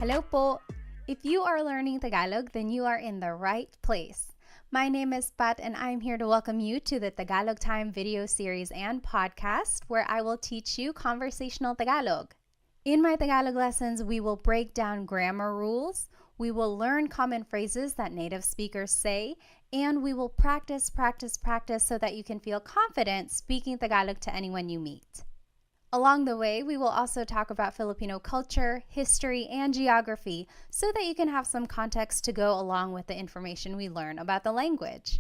Hello po! If you are learning Tagalog, then you are in the right place. My name is Pat and I'm here to welcome you to the Tagalog Time video series and podcast where I will teach you conversational Tagalog. In my Tagalog lessons, we will break down grammar rules, we will learn common phrases that native speakers say, and we will practice so that you can feel confident speaking Tagalog to anyone you meet. Along the way, we will also talk about Filipino culture, history, and geography so that you can have some context to go along with the information we learn about the language.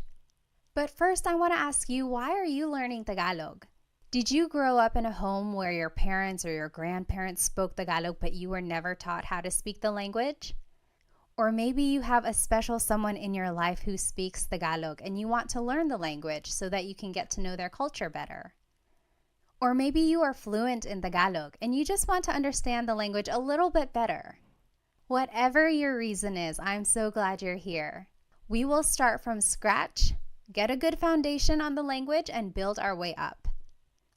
But first, I want to ask you, why are you learning Tagalog? Did you grow up in a home where your parents or your grandparents spoke Tagalog but you were never taught how to speak the language? Or maybe you have a special someone in your life who speaks Tagalog and you want to learn the language so that you can get to know their culture better. Or maybe you are fluent in Tagalog and you just want to understand the language a little bit better. Whatever your reason is, I'm so glad you're here. We will start from scratch, get a good foundation on the language, and build our way up.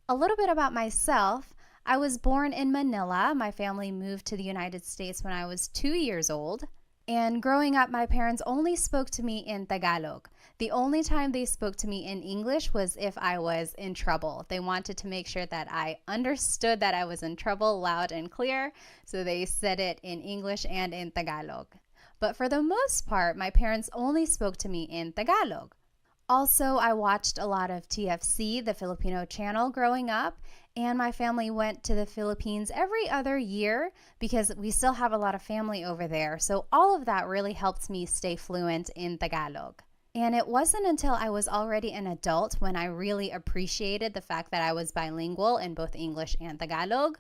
A little bit about myself. I was born in Manila. My family moved to the United States when I was 2 years old. And growing up, my parents only spoke to me in Tagalog. The only time they spoke to me in English was if I was in trouble. They wanted to make sure that I understood that I was in trouble loud and clear, so they said it in English and in Tagalog. But for the most part, my parents only spoke to me in Tagalog. Also, I watched a lot of TFC, the Filipino channel, growing up, and my family went to the Philippines every other year because we still have a lot of family over there. So all of that really helped me stay fluent in Tagalog. And it wasn't until I was already an adult when I really appreciated the fact that I was bilingual in both English and Tagalog.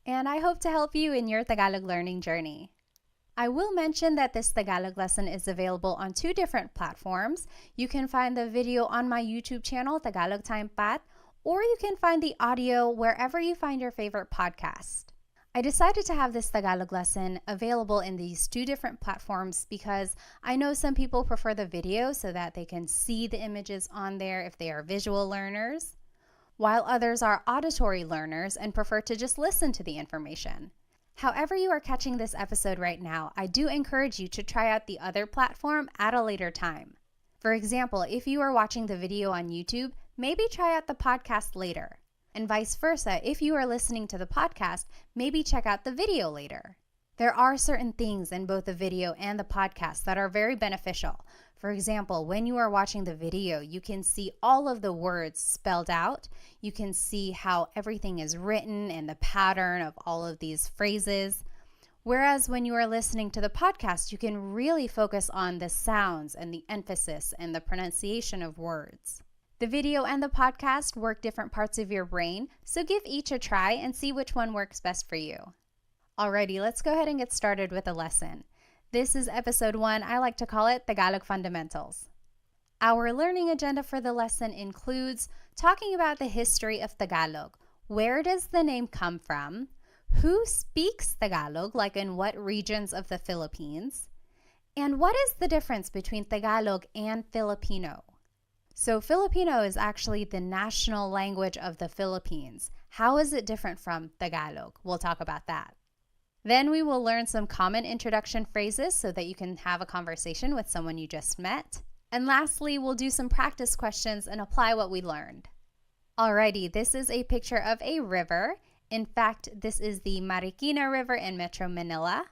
And I hope to help you in your Tagalog learning journey. I will mention that this Tagalog lesson is available on 2 different platforms. You can find the video on my YouTube channel, Tagalog Time Pat, or you can find the audio wherever you find your favorite podcast. I decided to have this Tagalog lesson available in these 2 different platforms because I know some people prefer the video so that they can see the images on there if they are visual learners, while others are auditory learners and prefer to just listen to the information. However you are catching this episode right now, I do encourage you to try out the other platform at a later time. For example, if you are watching the video on YouTube, maybe try out the podcast later. And vice versa, if you are listening to the podcast, maybe check out the video later. There are certain things in both the video and the podcast that are very beneficial. For example, when you are watching the video, you can see all of the words spelled out. You can see how everything is written and the pattern of all of these phrases. Whereas when you are listening to the podcast, you can really focus on the sounds and the emphasis and the pronunciation of words. The video and the podcast work different parts of your brain, so give each a try and see which one works best for you. Alrighty, let's go ahead and get started with the lesson. This is episode 1. I like to call it Tagalog Fundamentals. Our learning agenda for the lesson includes talking about the history of Tagalog. Where does the name come from? Who speaks Tagalog, like in what regions of the Philippines? And what is the difference between Tagalog and Filipino? So Filipino is actually the national language of the Philippines. How is it different from Tagalog? We'll talk about that. Then we will learn some common introduction phrases so that you can have a conversation with someone you just met. And lastly, we'll do some practice questions and apply what we learned. Alrighty, this is a picture of a river. In fact, this is the Marikina River in Metro Manila.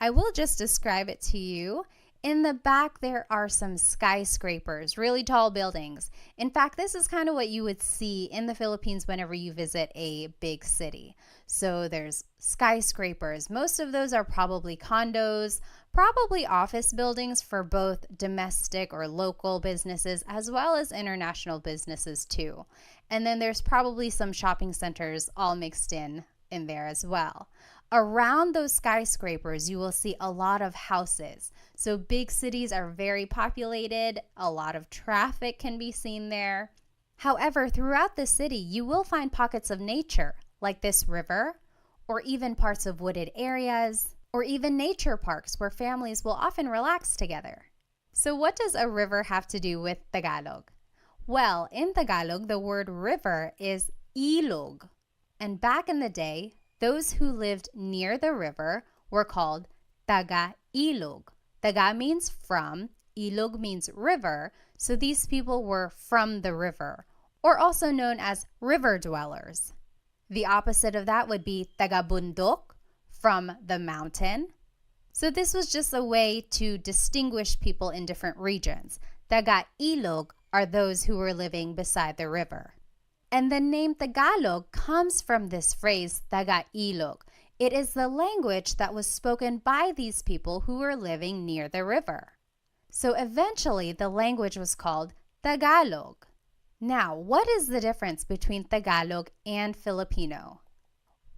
I will just describe it to you. In the back, there are some skyscrapers, really tall buildings. In fact, this is kind of what you would see in the Philippines whenever you visit a big city. So there's skyscrapers. Most of those are probably condos, probably office buildings for both domestic or local businesses as well as international businesses too. And then there's probably some shopping centers all mixed in there as well. Around those skyscrapers, you will see a lot of houses. So big cities are very populated. A lot of traffic can be seen there. However, throughout the city, you will find pockets of nature, like this river, or even parts of wooded areas, or even nature parks where families will often relax together. So what does a river have to do with Tagalog? Well, in Tagalog, the word river is ilog. And back in the day, those who lived near the river were called Taga-ilog. Taga means from, ilog means river, so these people were from the river, or also known as river dwellers. The opposite of that would be taga-bundok, from the mountain. So this was just a way to distinguish people in different regions. Taga-ilog are those who were living beside the river. And the name Tagalog comes from this phrase, Taga-ilog. It is the language that was spoken by these people who were living near the river. So eventually, the language was called Tagalog. Now, what is the difference between Tagalog and Filipino?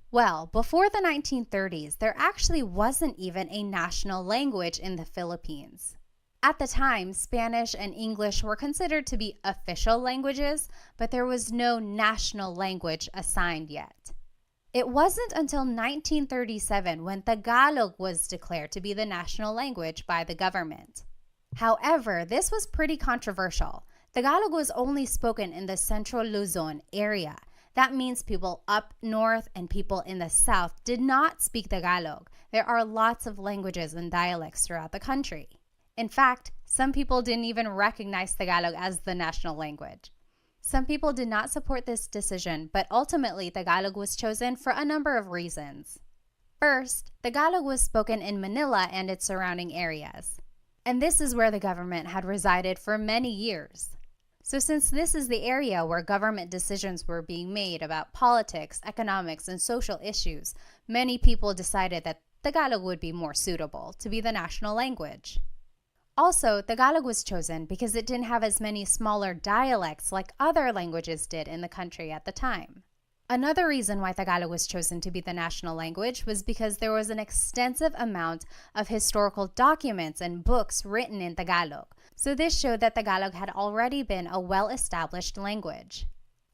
Well, before the 1930s, there actually wasn't even a national language in the Philippines. At the time, Spanish and English were considered to be official languages, but there was no national language assigned yet. It wasn't until 1937 when Tagalog was declared to be the national language by the government. However, this was pretty controversial. Tagalog was only spoken in the Central Luzon area. That means people up north and people in the south did not speak Tagalog. There are lots of languages and dialects throughout the country. In fact, some people didn't even recognize Tagalog as the national language. Some people did not support this decision, but ultimately Tagalog was chosen for a number of reasons. First, Tagalog was spoken in Manila and its surrounding areas. And this is where the government had resided for many years. So since this is the area where government decisions were being made about politics, economics, and social issues, many people decided that Tagalog would be more suitable to be the national language. Also, Tagalog was chosen because it didn't have as many smaller dialects like other languages did in the country at the time. Another reason why Tagalog was chosen to be the national language was because there was an extensive amount of historical documents and books written in Tagalog. So this showed that Tagalog had already been a well-established language.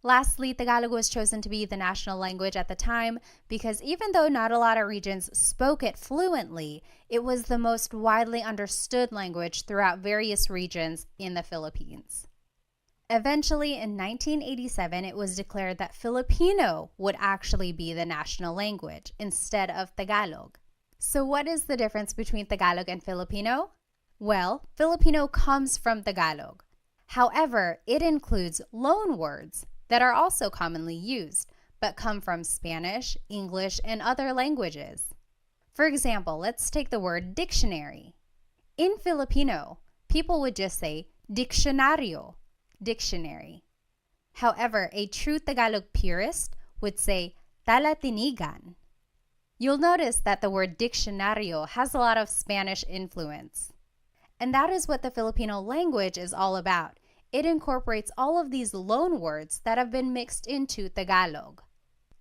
Lastly, Tagalog was chosen to be the national language at the time because even though not a lot of regions spoke it fluently, it was the most widely understood language throughout various regions in the Philippines. Eventually, in 1987, it was declared that Filipino would actually be the national language instead of Tagalog. So what is the difference between Tagalog and Filipino? Well, Filipino comes from Tagalog. However, it includes loan words that are also commonly used, but come from Spanish, English, and other languages. For example, let's take the word dictionary. In Filipino, people would just say diccionario, dictionary. However, a true Tagalog purist would say talatinigan. You'll notice that the word diccionario has a lot of Spanish influence. And that is what the Filipino language is all about. It incorporates all of these loan words that have been mixed into Tagalog.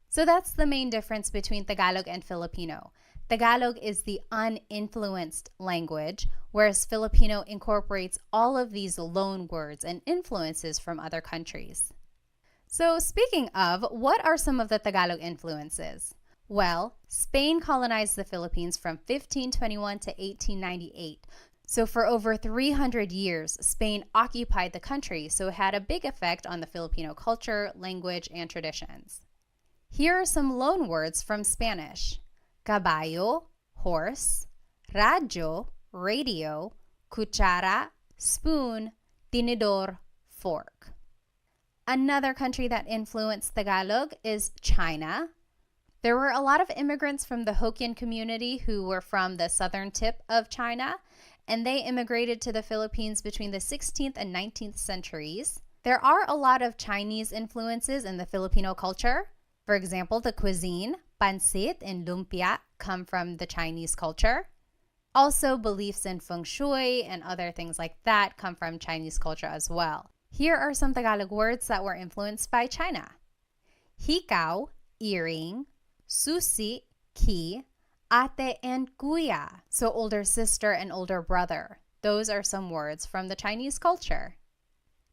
So that's the main difference between Tagalog and Filipino. Tagalog is the uninfluenced language, whereas Filipino incorporates all of these loan words and influences from other countries. So speaking of, what are some of the Tagalog influences? Well, Spain colonized the Philippines from 1521 to 1898. So for over 300 years, Spain occupied the country, so it had a big effect on the Filipino culture, language, and traditions. Here are some loan words from Spanish. Caballo, horse, radyo, radio, cuchara, spoon, tinidor, fork. Another country that influenced Tagalog is China. There were a lot of immigrants from the Hokkien community who were from the southern tip of China, and they immigrated to the Philippines between the 16th and 19th centuries. There are a lot of Chinese influences in the Filipino culture. For example, the cuisine, pancit and lumpia, come from the Chinese culture. Also, beliefs in feng shui and other things like that come from Chinese culture as well. Here are some Tagalog words that were influenced by China. Hikaw, earring, susi, key, ate and kuya, so older sister and older brother. Those are some words from the Chinese culture.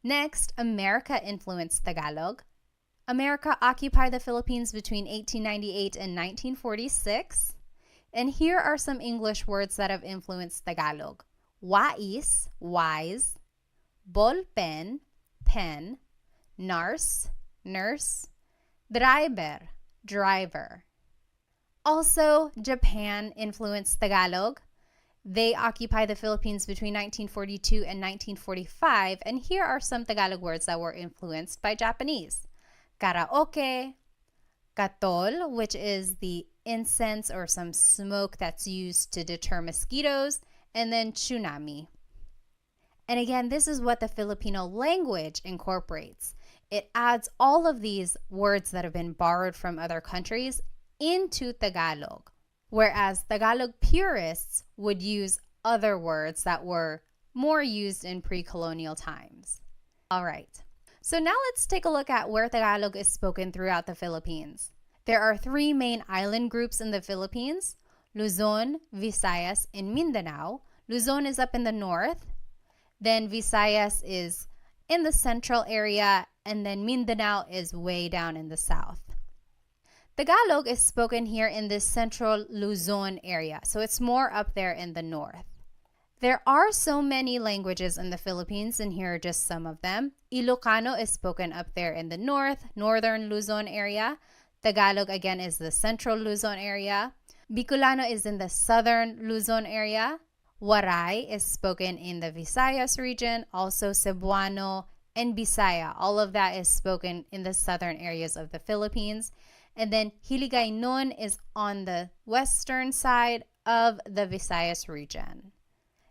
Next, America influenced Tagalog. America occupied the Philippines between 1898 and 1946. And here are some English words that have influenced Tagalog. Wais, wise, ballpen, pen, nurse, nurse, driver, driver. Also, Japan influenced Tagalog. They occupy the Philippines between 1942 and 1945, and here are some Tagalog words that were influenced by Japanese. Karaoke, katol, which is the incense or some smoke that's used to deter mosquitoes, and then tsunami. And again, this is what the Filipino language incorporates. It adds all of these words that have been borrowed from other countries into Tagalog, whereas Tagalog purists would use other words that were more used in pre-colonial times. All right, so now let's take a look at where Tagalog is spoken throughout the Philippines. There are three main island groups in the Philippines: Luzon, Visayas, and Mindanao. Luzon is up in the north, then Visayas is in the central area, and then Mindanao is way down in the south. Tagalog is spoken here in this central Luzon area, so it's more up there in the north. There are so many languages in the Philippines, and here are just some of them. Ilocano is spoken up there in the north, northern Luzon area. Tagalog again is the central Luzon area. Bicolano is in the southern Luzon area. Waray is spoken in the Visayas region, also Cebuano and Bisaya. All of that is spoken in the southern areas of the Philippines. And then Hiligaynon is on the western side of the Visayas region.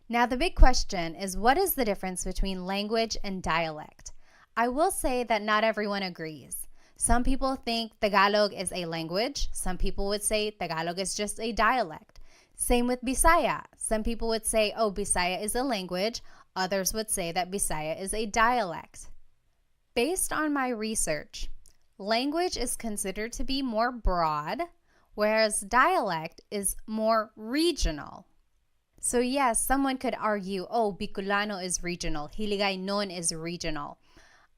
Now the big question is, what is the difference between language and dialect? I will say that not everyone agrees. Some people think Tagalog is a language. Some people would say Tagalog is just a dialect. Same with Bisaya. Some people would say, oh, Bisaya is a language. Others would say that Bisaya is a dialect. Based on my research, language is considered to be more broad, whereas dialect is more regional. So yes, someone could argue, oh, Bicolano is regional, Hiligaynon is regional.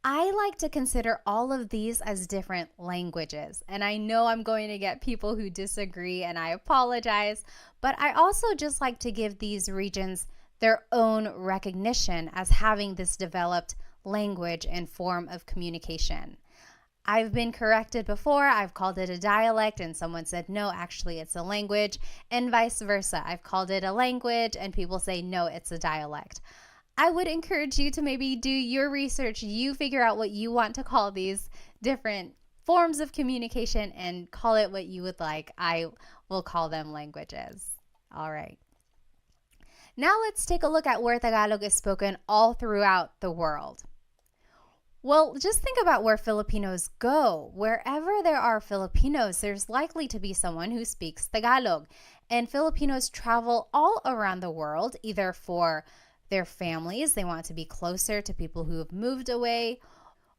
I like to consider all of these as different languages, and I know I'm going to get people who disagree, and I apologize, but I also just like to give these regions their own recognition as having this developed language and form of communication. I've been corrected before. I've called it a dialect and someone said, no, actually it's a language, and vice versa. I've called it a language and people say, no, it's a dialect. I would encourage you to maybe do your research. You figure out what you want to call these different forms of communication and call it what you would like. I will call them languages. All right. Now let's take a look at where Tagalog is spoken all throughout the world. Well, just think about where Filipinos go. Wherever there are Filipinos, there's likely to be someone who speaks Tagalog. And Filipinos travel all around the world, either for their families, they want to be closer to people who have moved away,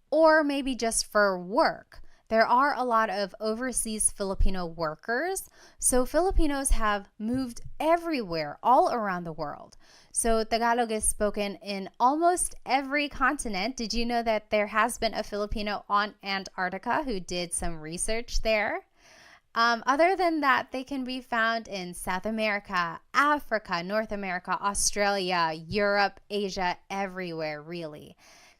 or maybe just for work. There are a lot of overseas Filipino workers, so Filipinos have moved everywhere, all around the world. So Tagalog is spoken in almost every continent. Did you know that there has been a Filipino on Antarctica who did some research there? Other than that, they can be found in South America, Africa, North America, Australia, Europe, Asia, everywhere really.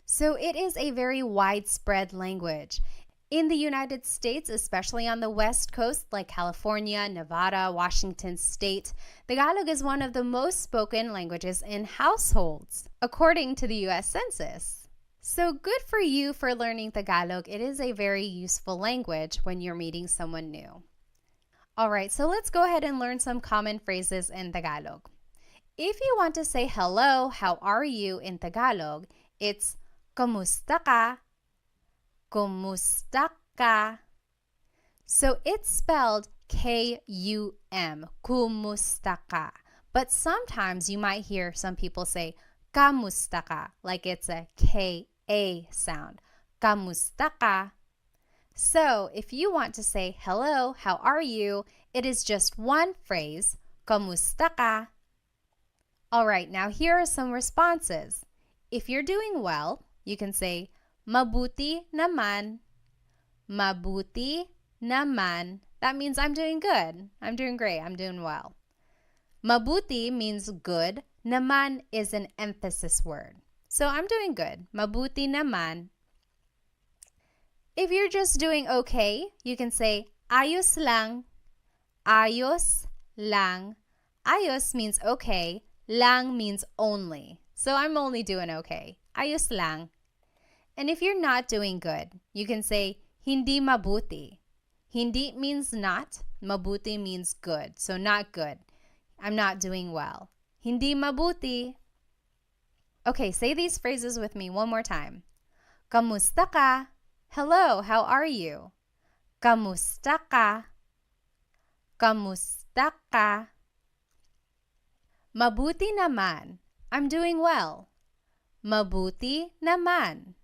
So it is a very widespread language. In the United States, especially on the West Coast, like California, Nevada, Washington State, Tagalog is one of the most spoken languages in households, according to the U.S. Census. So good for you for learning Tagalog. It is a very useful language when you're meeting someone new. All right, so let's go ahead and learn some common phrases in Tagalog. If you want to say hello, how are you in Tagalog, it's Kumusta ka? Kumusta ka? So it's spelled K-U-M, kumusta ka. But sometimes you might hear some people say kamusta ka, like it's a K-A sound. Kamusta ka? So if you want to say hello, how are you, it is just one phrase, kamusta ka? All right, now here are some responses. If you're doing well, you can say mabuti naman. Mabuti naman. That means I'm doing good. I'm doing great. I'm doing well. Mabuti means good. Naman is an emphasis word. So I'm doing good. Mabuti naman. If you're just doing okay, you can say ayos lang. Ayos lang. Ayos means okay. Lang means only. So I'm only doing okay. Ayos lang. And if you're not doing good, you can say hindi mabuti. Hindi means not. Mabuti means good. So not good. I'm not doing well. Hindi mabuti. Okay, say these phrases with me one more time. Kamusta ka? Hello, how are you? Kamusta ka? Kamusta ka? Mabuti naman. I'm doing well. Mabuti naman.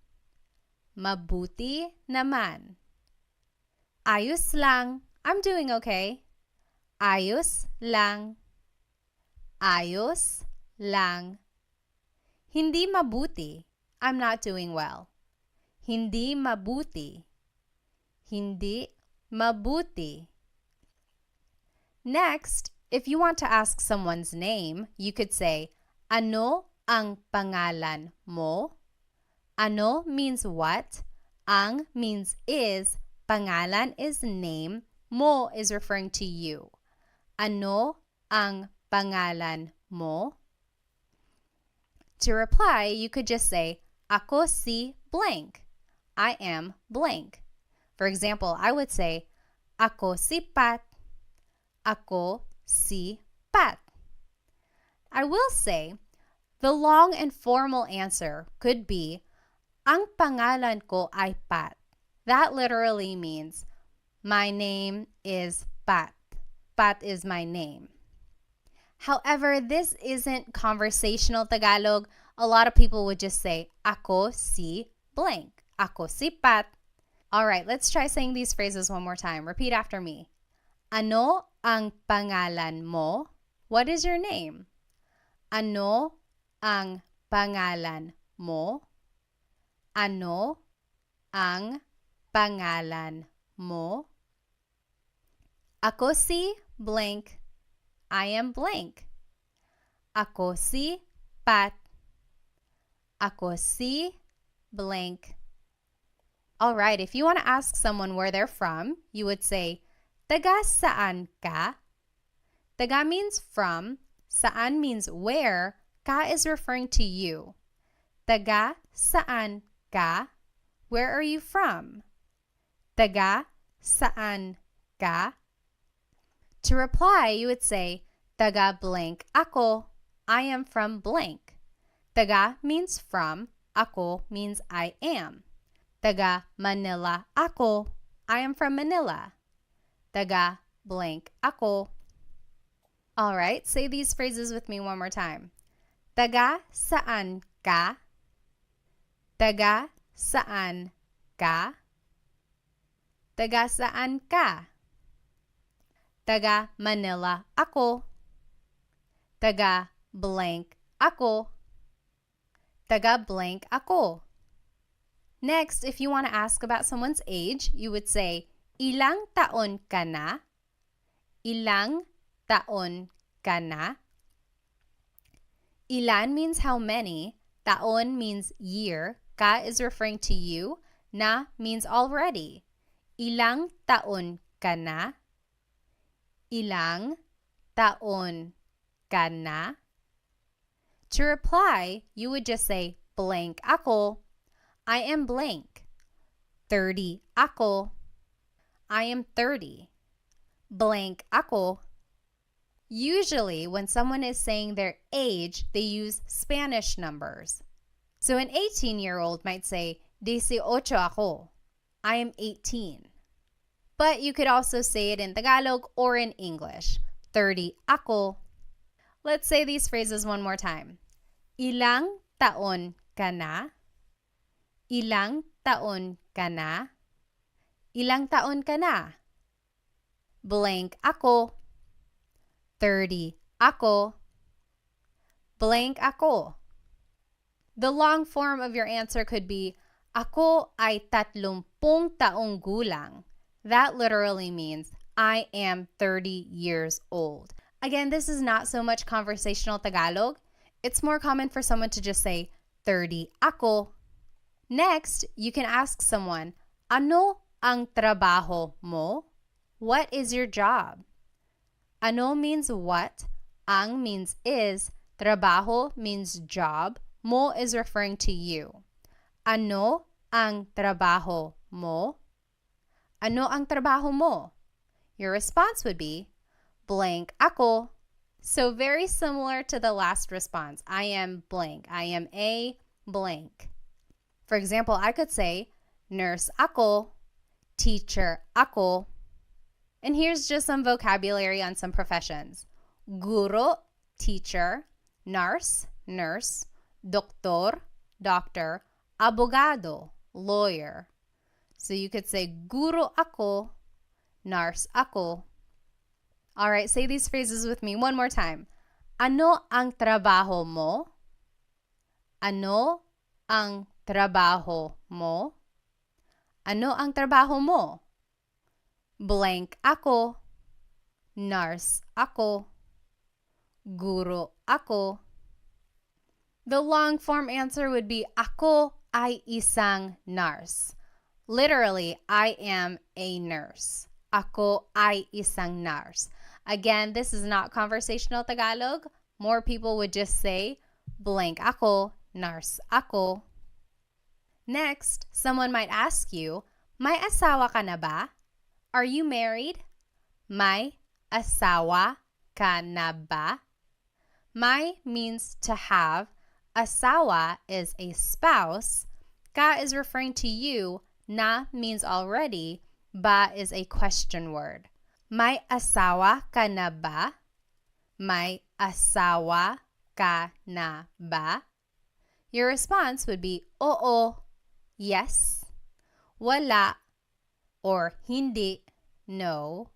Mabuti naman. Ayos lang. I'm doing okay. Ayos lang. Ayos lang. Hindi mabuti. I'm not doing well. Hindi mabuti. Hindi mabuti. Next, if you want to ask someone's name, you could say, ano ang pangalan mo? Ano means what? Ang means is. Pangalan is name. Mo is referring to you. Ano ang pangalan mo? To reply, you could just say, ako si blank. I am blank. For example, I would say, ako si Pat. Ako si Pat. I will say, the long and formal answer could be, ang pangalan ko ay Pat. That literally means, my name is Pat. Pat is my name. However, this isn't conversational Tagalog. A lot of people would just say, ako si blank. Ako si Pat. All right, let's try saying these phrases one more time. Repeat after me. Ano ang pangalan mo? What is your name? Ano ang pangalan mo? Ano ang pangalan mo? Ako si blank. I am blank. Ako si Pat. Ako si blank. All right, if you want to ask someone where they're from, you would say, taga saan ka? Taga means from. Saan means where. Ka is referring to you. Taga saan ka? Where are you from? Taga saan ka? To reply, you would say, taga blank ako. I am from blank. Taga means from. Ako means I am. Taga Manila ako. I am from Manila. Taga blank ako. All right, say these phrases with me one more time. Taga saan ka? Taga saan ka? Taga saan ka? Taga Manila ako. Taga blank ako. Taga blank ako. Next, if you want to ask about someone's age, you would say, ilang taon ka na? Ilang taon ka na? Ilan means how many. Taon means year. Ka is referring to you. Na means already. Ilang taon ka na? Ilang taon ka na? To reply, you would just say, blank ako. I am blank. 30 ako. I am 30. Blank ako. Usually, when someone is saying their age, they use Spanish numbers. So an 18-year-old might say, 18 ako. I am 18. But you could also say it in Tagalog or in English. 30 ako. Let's say these phrases one more time. Ilang taon ka na? Ilang taon ka na? Ilang taon ka na? Blank ako. 30 ako. Blank ako. The long form of your answer could be, ako ay 30 taong gulang. That literally means, I am 30 years old. Again, this is not so much conversational Tagalog. It's more common for someone to just say, 30 ako. Next, you can ask someone, ano ang trabaho mo? What is your job? Ano means what. Ang means is, trabaho means job, mo is referring to you. Ano ang trabaho mo? Ano ang trabaho mo? Your response would be, blank ako. So very similar to the last response. I am blank. I am a blank. For example, I could say, nurse ako, teacher ako. And here's just some vocabulary on some professions. Guro, teacher. Nurse, nurse. Doktor, doctor. Abogado, lawyer. So you could say, guro ako, nurse ako. All right, say these phrases with me one more time. Ano ang trabaho mo? Ano ang trabaho mo? Ano ang trabaho mo? Blank ako. Nurse ako. Guro ako. The long form answer would be ako ay isang nurse. Literally, I am a nurse. Ako ay isang nurse. Again, this is not conversational Tagalog. More people would just say, blank ako, nurse ako. Next, someone might ask you, may asawa ka na ba? Are you married? May asawa ka na ba? May means to have. Asawa is a spouse. Ka is referring to you. Na means already. Ba is a question word. May asawa ka na ba? May asawa ka na ba? Your response would be, oo, yes, wala, or hindi, no,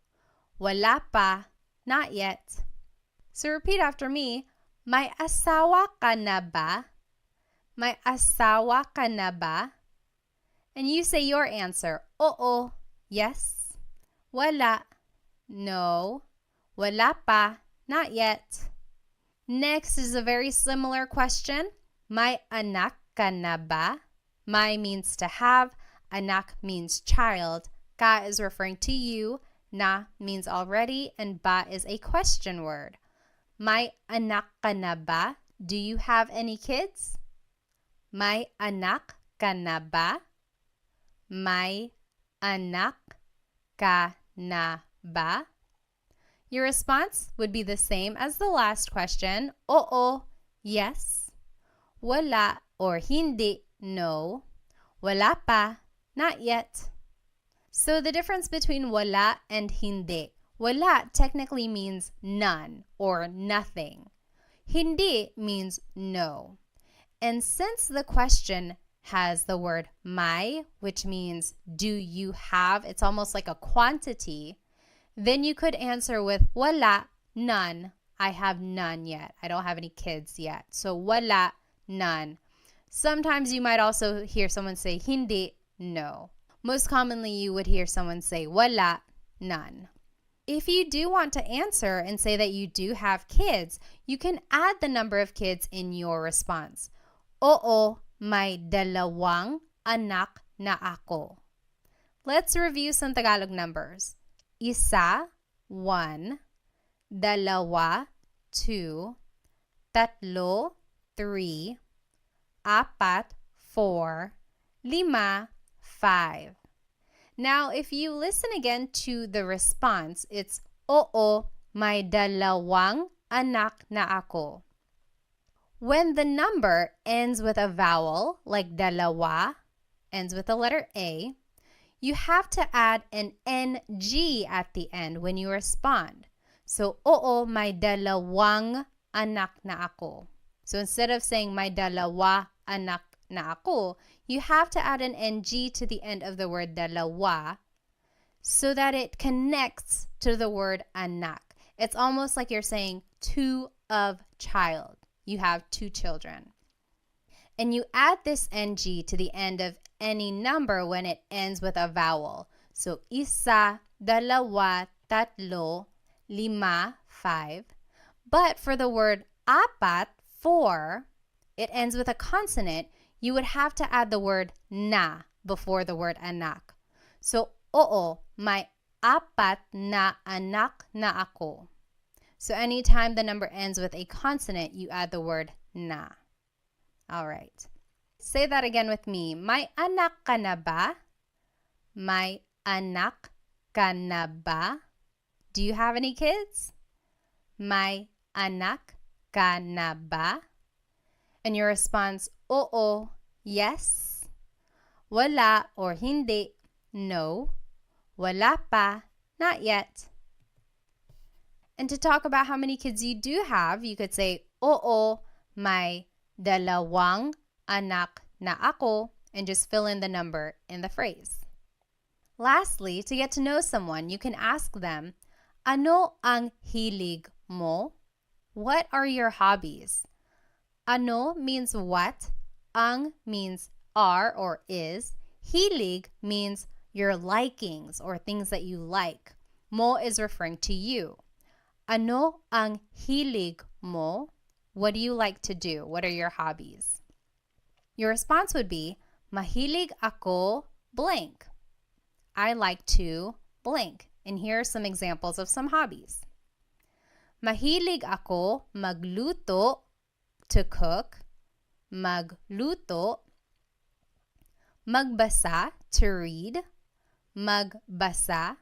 wala pa, not yet. So repeat after me, may asawa ka na ba? May asawa ka na ba? And you say your answer, oo, yes, wala, no, wala pa, not yet. Next is a very similar question. May anak ka na ba? May means to have. Anak means child. Ka is referring to you. Na means already. And ba is a question word. May anak ka na ba? Do you have any kids? May anak ka na ba? May anak ka na ba? Your response would be the same as the last question. Oo, yes. Wala or hindi, no. Wala pa, not yet. So the difference between wala and hindi. Wala technically means none or nothing. Hindi means no. And since the question has the word may, which means do you have, it's almost like a quantity, then you could answer with wala, none. I have none yet. I don't have any kids yet. So wala, none. Sometimes you might also hear someone say hindi, no. Most commonly you would hear someone say wala, none. If you do want to answer and say that you do have kids, you can add the number of kids in your response. Oo, may dalawang anak na ako. Let's review some Tagalog numbers. Isa, 1, dalawa, 2, tatlo, 3, apat, 4, 5, 5. Now, if you listen again to the response, it's oo, may dalawang anak na ako. When the number ends with a vowel, like dalawa, ends with the letter A, you have to add an NG at the end when you respond. So, oo, may dalawang anak na ako. So, instead of saying may dalawa anak na ako, you have to add an NG to the end of the word dalawa so that it connects to the word anak. It's almost like you're saying two of child. You have 2 children. And you add this NG to the end of any number when it ends with a vowel. So, isa, dalawa, tatlo, 5, 5. But for the word apat, 4, it ends with a consonant. You would have to add the word na before the word anak. So, oo, may apat na anak na ako. So anytime the number ends with a consonant, you add the word na. All right. Say that again with me. May anak ka na ba? May anak ka na ba? Do you have any kids? May anak ka na ba? And your response, oo, yes. Wala or hindi, no. Wala pa, not yet. And to talk about how many kids you do have, you could say, oo, may dalawang anak na ako, and just fill in the number in the phrase. Lastly, to get to know someone, you can ask them, ano ang hilig mo? What are your hobbies? Ano means what, ang means are or is, hilig means your likings or things that you like. Mo is referring to you. Ano ang hilig mo? What do you like to do? What are your hobbies? Your response would be, mahilig ako blank. I like to blank. And here are some examples of some hobbies. Mahilig ako magluto, to cook, magluto, magbasa, to read, magbasa,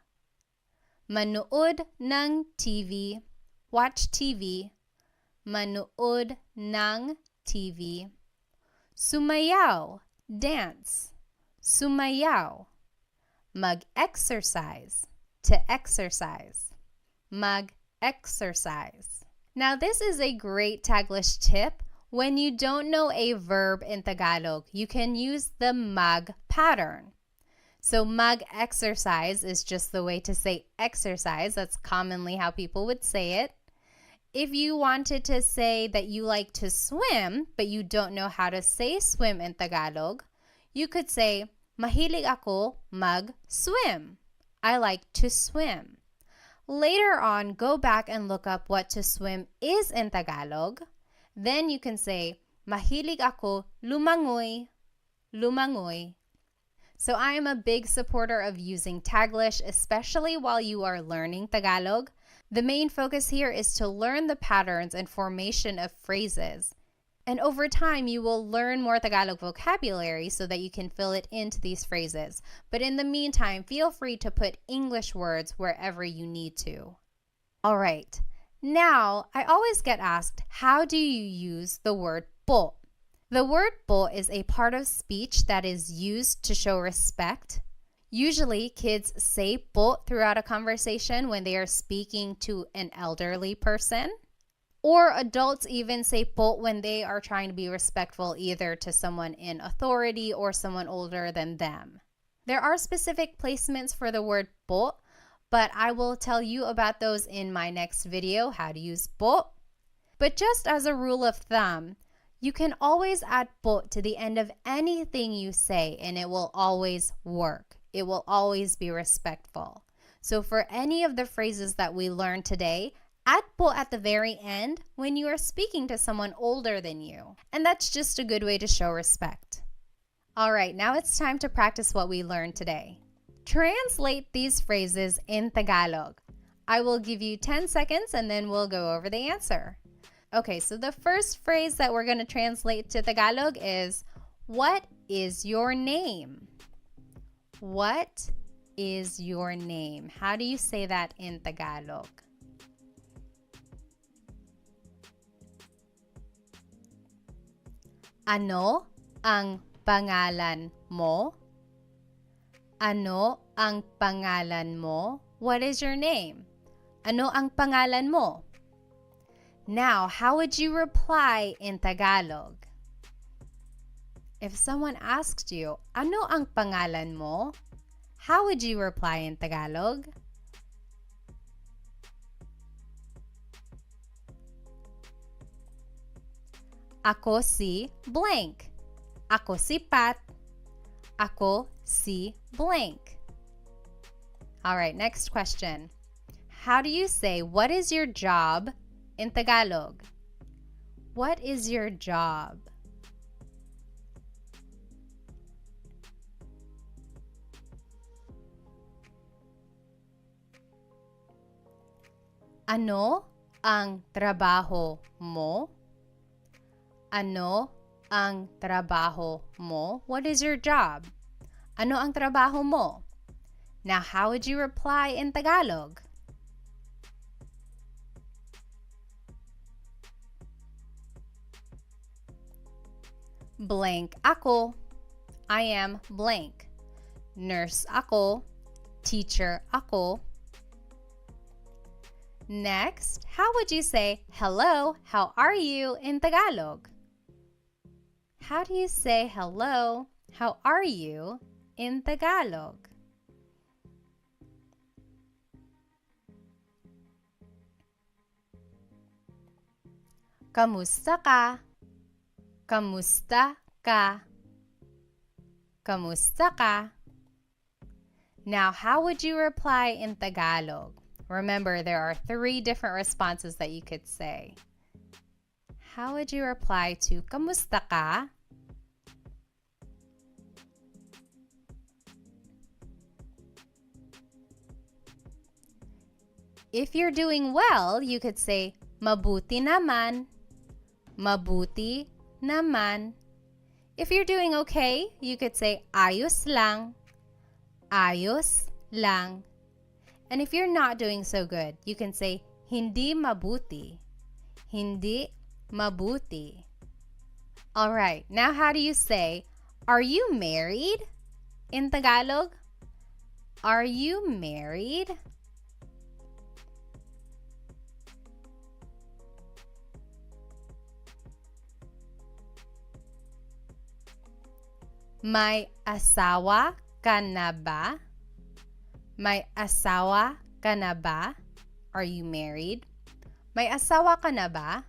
manood ng TV, watch TV, manood ng TV, sumayaw, dance, sumayaw, mag-exercise, to exercise, mag-exercise. Now, this is a great Taglish tip. When you don't know a verb in Tagalog, you can use the mag pattern. So mag-exercise is just the way to say exercise. That's commonly how people would say it. If you wanted to say that you like to swim, but you don't know how to say swim in Tagalog, you could say, mahilig ako mag-swim. I like to swim. Later on, go back and look up what to swim is in Tagalog. Then you can say, mahilig ako lumangoy, lumangoy. So I am a big supporter of using Taglish, especially while you are learning Tagalog. The main focus here is to learn the patterns and formation of phrases. And over time, you will learn more Tagalog vocabulary so that you can fill it into these phrases. But in the meantime, feel free to put English words wherever you need to. All right. Now, I always get asked, how do you use the word po? The word po is a part of speech that is used to show respect. Usually, kids say po throughout a conversation when they are speaking to an elderly person. Or adults even say po when they are trying to be respectful either to someone in authority or someone older than them. There are specific placements for the word po, but I will tell you about those in my next video, how to use po. But just as a rule of thumb, you can always add po to the end of anything you say and it will always work. It will always be respectful. So for any of the phrases that we learned today, add po at the very end when you are speaking to someone older than you. And that's just a good way to show respect. All right, now it's time to practice what we learned today. Translate these phrases in Tagalog. I will give you 10 seconds and then we'll go over the answer. Okay, so the first phrase that we're going to translate to Tagalog is, what is your name? What is your name? How do you say that in Tagalog? Ano ang pangalan mo? Ano ang pangalan mo? What is your name? Ano ang pangalan mo? Now, how would you reply in Tagalog? If someone asked you, ano ang pangalan mo? How would you reply in Tagalog? Ako si blank. Ako si Pat. Ako si blank. All right, next question. How do you say, what is your job in Tagalog? What is your job? Ano ang trabaho mo? Ano ang trabaho mo? What is your job? Ano ang trabaho mo? Now, how would you reply in Tagalog? Blank ako. I am blank. Nurse ako. Teacher ako. Next, how would you say, hello, how are you in Tagalog? How do you say hello, how are you in Tagalog? Kamusta ka? Kamusta ka? Kamusta ka? Now, how would you reply in Tagalog? Remember, there are 3 different responses that you could say. How would you reply to kamusta ka? If you're doing well, you could say mabuti naman. Mabuti naman. If you're doing okay, you could say ayos lang. Ayos lang. And if you're not doing so good, you can say hindi mabuti. Hindi mabuti. All right, now how do you say, are you married in Tagalog? Are you married? May asawa ka na ba? May asawa ka na ba? Are you married? May asawa ka na ba?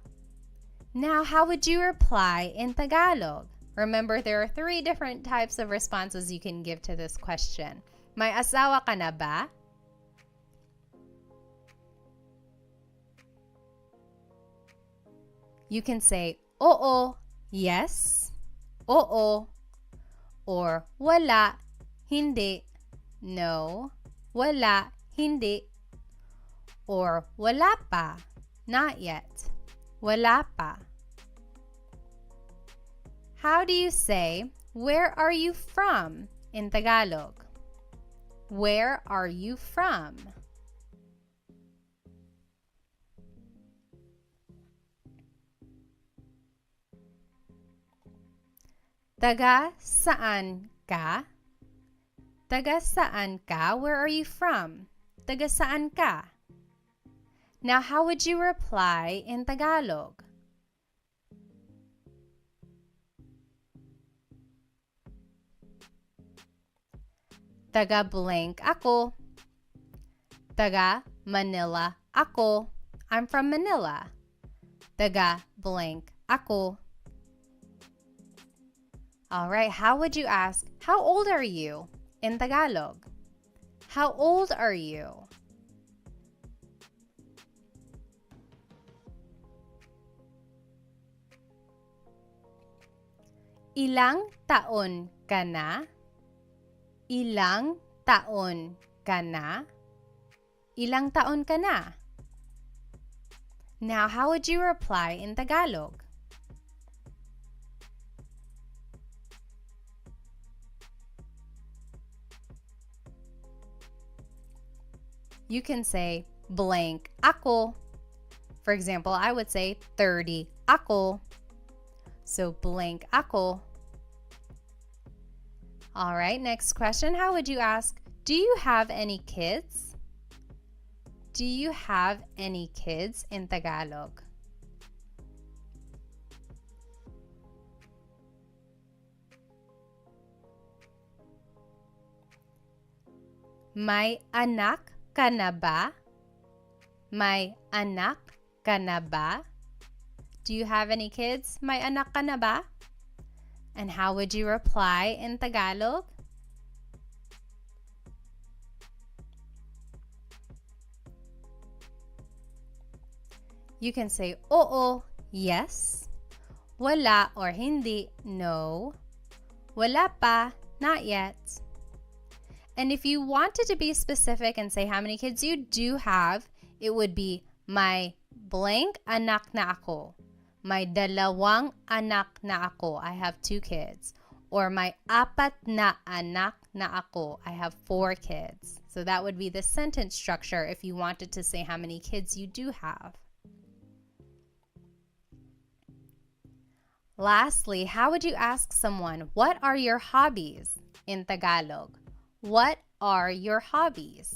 Now, how would you reply in Tagalog? Remember, there are 3 different types of responses you can give to this question. May asawa ka na ba? You can say, oo, yes, oo, or wala, hindi, no, wala, hindi, or wala pa, not yet, wala pa. How do you say, where are you from in Tagalog? Where are you from? Taga saan ka? Taga saan ka? Where are you from? Taga saan ka? Now, how would you reply in Tagalog? Taga blank ako. Taga Manila ako. I'm from Manila. Taga blank ako. All right, how would you ask, how old are you in Tagalog? How old are you? Ilang taon ka na? Ilang taon ka na? Ilang taon ka na? Now, how would you reply in Tagalog? You can say blank ako. For example, I would say 30 ako. So blank ako. All right, next question. How would you ask, do you have any kids? Do you have any kids in Tagalog? May anak ka na ba? May anak ka na ba? Do you have any kids? May anak ka na ba? And how would you reply in Tagalog? You can say, oo, yes. Wala or hindi, no. Wala pa, not yet. And if you wanted to be specific and say how many kids you do have, it would be my blank anak na ako. May dalawang anak na ako. I have 2 kids. Or may apat na anak na ako. I have 4 kids. So that would be the sentence structure if you wanted to say how many kids you do have. Lastly, how would you ask someone, what are your hobbies in Tagalog? What are your hobbies?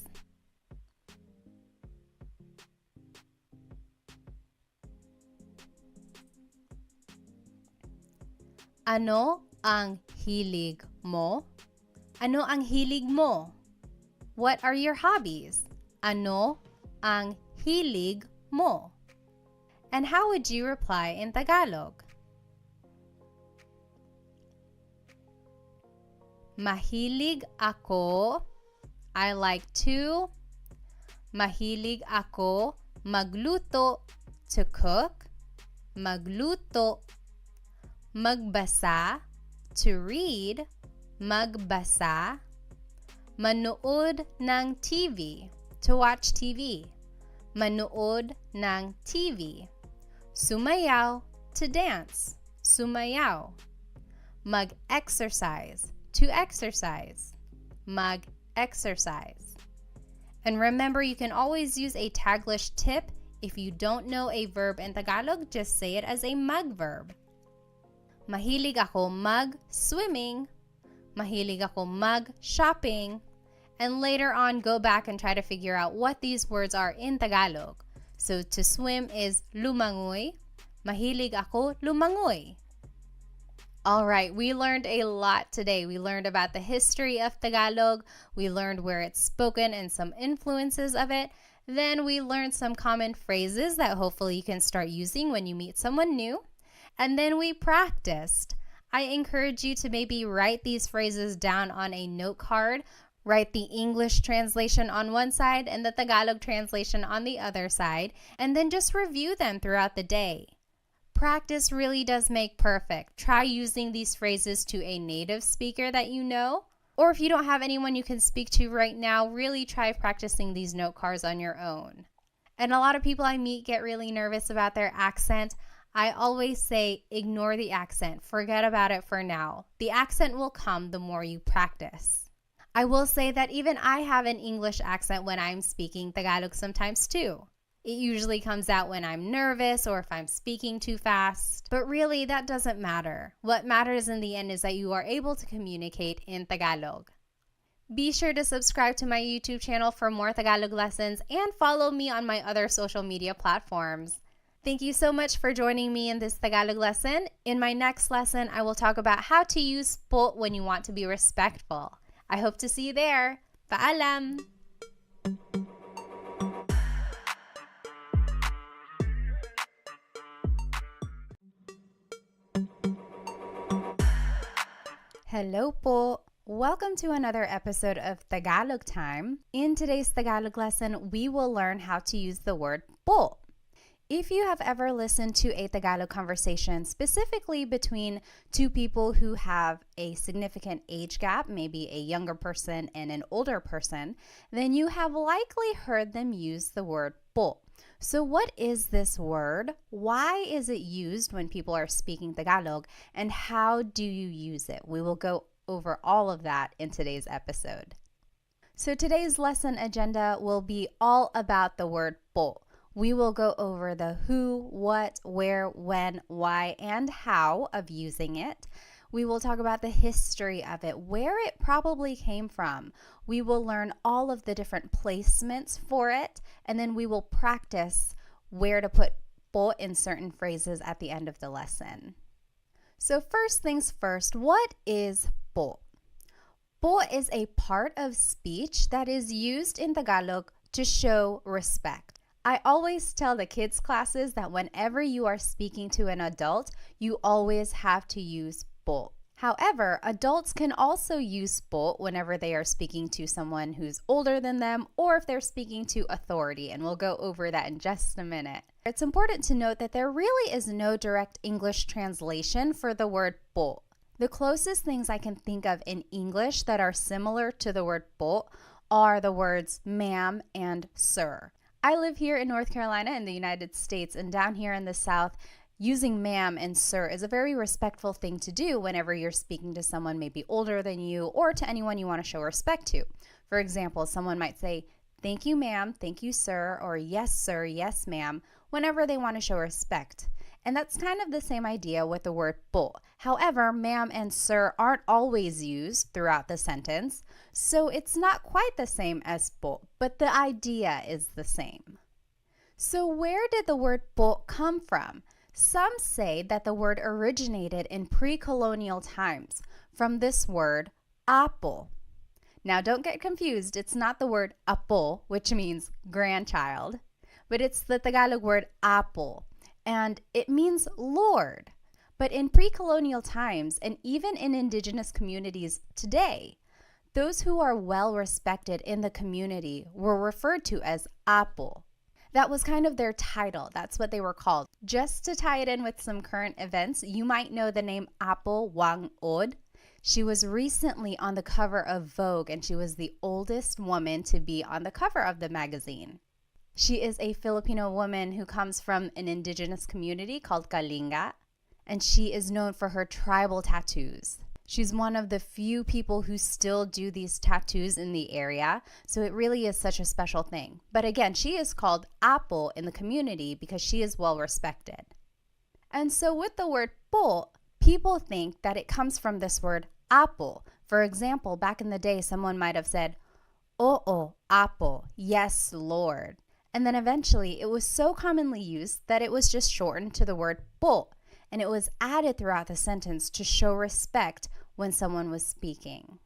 Ano ang hilig mo? Ano ang hilig mo? What are your hobbies? Ano ang hilig mo? And how would you reply in Tagalog? Mahilig ako. I like to. Mahilig ako magluto, to cook. Magluto. Magbasa, to read. Magbasa. Manood ng TV, to watch TV. Manood ng TV. Sumayaw, to dance. Sumayaw. Mag-exercise, to exercise. Mag-exercise. And remember, you can always use a Taglish tip. If you don't know a verb in Tagalog, just say it as a mag verb. Mahilig ako mag-swimming. Mahilig ako mag-shopping. And later on, go back and try to figure out what these words are in Tagalog. So to swim is lumangoy. Mahilig ako lumangoy. All right, we learned a lot today. We learned about the history of Tagalog. We learned where it's spoken and some influences of it. Then we learned some common phrases that hopefully you can start using when you meet someone new. And then we practiced. I encourage you to maybe write these phrases down on a note card. Write the English translation on one side and the Tagalog translation on the other side, and then just review them throughout the day. Practice really does make perfect. Try using these phrases to a native speaker that you know, or if you don't have anyone you can speak to right now, really try practicing these note cards on your own. And a lot of people I meet get really nervous about their accent. I always say, ignore the accent. Forget about it for now. The accent will come the more you practice. I will say that even I have an English accent when I'm speaking Tagalog sometimes too. It usually comes out when I'm nervous or if I'm speaking too fast. But really, that doesn't matter. What matters in the end is that you are able to communicate in Tagalog. Be sure to subscribe to my YouTube channel for more Tagalog lessons and follow me on my other social media platforms. Thank you so much for joining me in this Tagalog lesson. In my next lesson, I will talk about how to use po when you want to be respectful. I hope to see you there. Paalam! Hello po! Welcome to another episode of Tagalog Time. In today's Tagalog lesson, we will learn how to use the word po. If you have ever listened to a Tagalog conversation, specifically between two people who have a significant age gap, maybe a younger person and an older person, then you have likely heard them use the word po. So what is this word? Why is it used when people are speaking Tagalog? And how do you use it? We will go over all of that in today's episode. So today's lesson agenda will be all about the word po. We will go over the who, what, where, when, why, and how of using it. We will talk about the history of it, where it probably came from. We will learn all of the different placements for it, and then we will practice where to put po in certain phrases at the end of the lesson. So first things first, what is po? Po is a part of speech that is used in Tagalog to show respect. I always tell the kids' classes that whenever you are speaking to an adult, you always have to use po. However, adults can also use po whenever they are speaking to someone who's older than them or if they're speaking to authority, and we'll go over that in just a minute. It's important to note that there really is no direct English translation for the word po. The closest things I can think of in English that are similar to the word po are the words ma'am and sir. I live here in North Carolina in the United States, and down here in the South, using ma'am and sir is a very respectful thing to do whenever you're speaking to someone maybe older than you or to anyone you want to show respect to. For example, someone might say, "Thank you, ma'am, thank you, sir," or "Yes, sir, yes, ma'am," whenever they want to show respect. And that's kind of the same idea with the word po. However, ma'am and sir aren't always used throughout the sentence, so it's not quite the same as po, but the idea is the same. So where did the word po come from? Some say that the word originated in pre-colonial times from this word apo. Now don't get confused, it's not the word apo, which means grandchild, but it's the Tagalog word apo, and it means Lord. But in pre-colonial times, and even in indigenous communities today, those who are well respected in the community were referred to as apo. That was kind of their title. That's what they were called. Just to tie it in with some current events, you might know the name Apo Wang Od. She was recently on the cover of Vogue, and she was the oldest woman to be on the cover of the magazine. She is a Filipino woman who comes from an indigenous community called Kalinga, and she is known for her tribal tattoos. She's one of the few people who still do these tattoos in the area, so it really is such a special thing. But again, she is called Apo in the community because she is well respected. And so with the word po, people think that it comes from this word Apo. For example, back in the day, someone might have said, "Oo, Apo, yes, Lord." And then eventually it was so commonly used that it was just shortened to the word po, and it was added throughout the sentence to show respect when someone was speaking.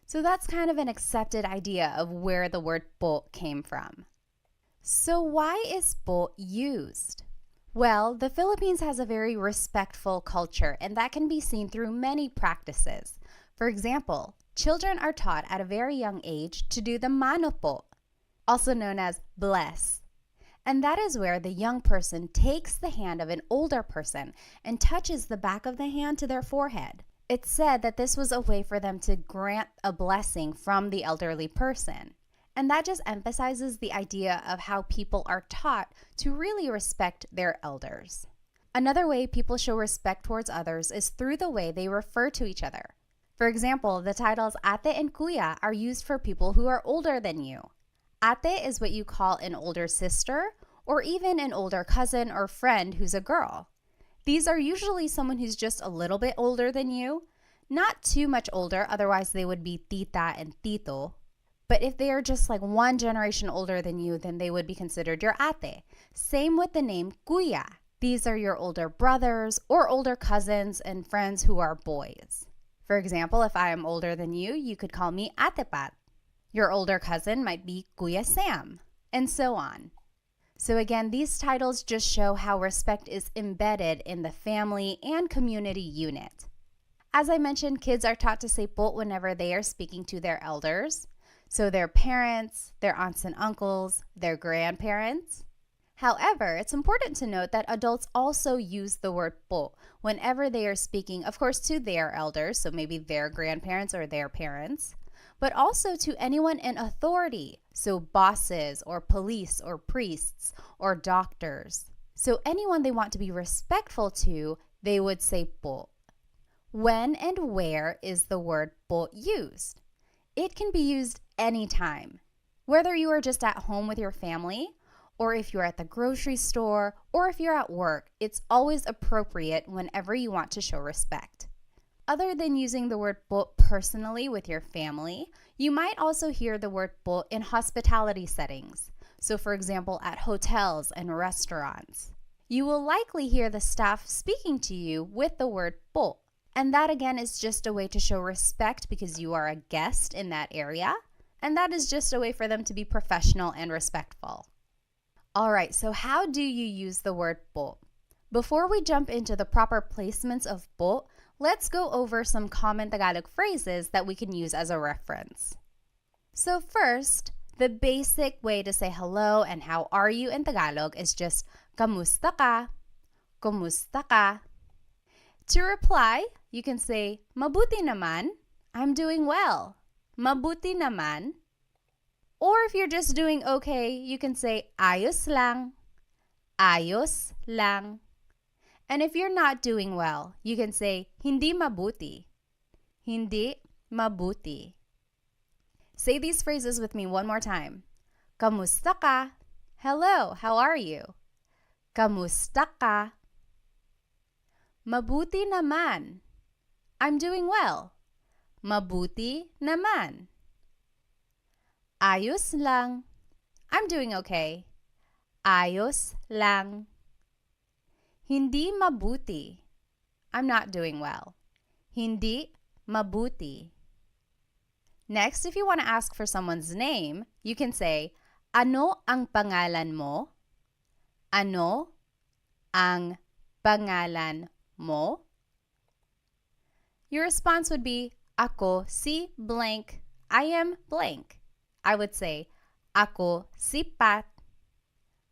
So that's kind of an accepted idea of where the word po came from. So why is po used? Well, the Philippines has a very respectful culture, and that can be seen through many practices. For example, children are taught at a very young age to do the mano po, also known as bless. And that is where the young person takes the hand of an older person and touches the back of the hand to their forehead. It's said that this was a way for them to grant a blessing from the elderly person. And that just emphasizes the idea of how people are taught to really respect their elders. Another way people show respect towards others is through the way they refer to each other. For example, the titles ate and kuya are used for people who are older than you. Ate is what you call an older sister or even an older cousin or friend who's a girl. These are usually someone who's just a little bit older than you, not too much older, otherwise they would be tita and tito. But if they are just like one generation older than you, then they would be considered your ate. Same with the name kuya. These are your older brothers or older cousins and friends who are boys. For example, if I am older than you, you could call me Ate Pat. Your older cousin might be Kuya Sam, and so on. So again, these titles just show how respect is embedded in the family and community unit. As I mentioned, kids are taught to say po whenever they are speaking to their elders. So their parents, their aunts and uncles, their grandparents. However, it's important to note that adults also use the word po whenever they are speaking, of course, to their elders, so maybe their grandparents or their parents, but also to anyone in authority, so bosses or police or priests or doctors. So anyone they want to be respectful to, they would say po. When and where is the word po used? It can be used anytime, whether you are just at home with your family, or if you're at the grocery store, or if you're at work. It's always appropriate whenever you want to show respect. Other than using the word po personally with your family, you might also hear the word po in hospitality settings. So for example, at hotels and restaurants. You will likely hear the staff speaking to you with the word po. And that again is just a way to show respect because you are a guest in that area. And that is just a way for them to be professional and respectful. All right, so how do you use the word po? Before we jump into the proper placements of po, let's go over some common Tagalog phrases that we can use as a reference. So first, the basic way to say hello and how are you in Tagalog is just kamusta ka? Kumusta ka? To reply, you can say mabuti naman. I'm doing well. Mabuti naman. Or if you're just doing okay, you can say ayos lang, ayos lang. And if you're not doing well, you can say hindi mabuti, hindi mabuti. Say these phrases with me one more time. Kamusta ka? Hello, how are you? Kamusta ka? Mabuti naman. I'm doing well. Mabuti naman. Ayos lang. I'm doing okay. Ayos lang. Hindi mabuti. I'm not doing well. Hindi mabuti. Next, if you want to ask for someone's name, you can say, ano ang pangalan mo? Ano ang pangalan mo? Your response would be, ako si blank. I am blank. I would say, ako si Pat.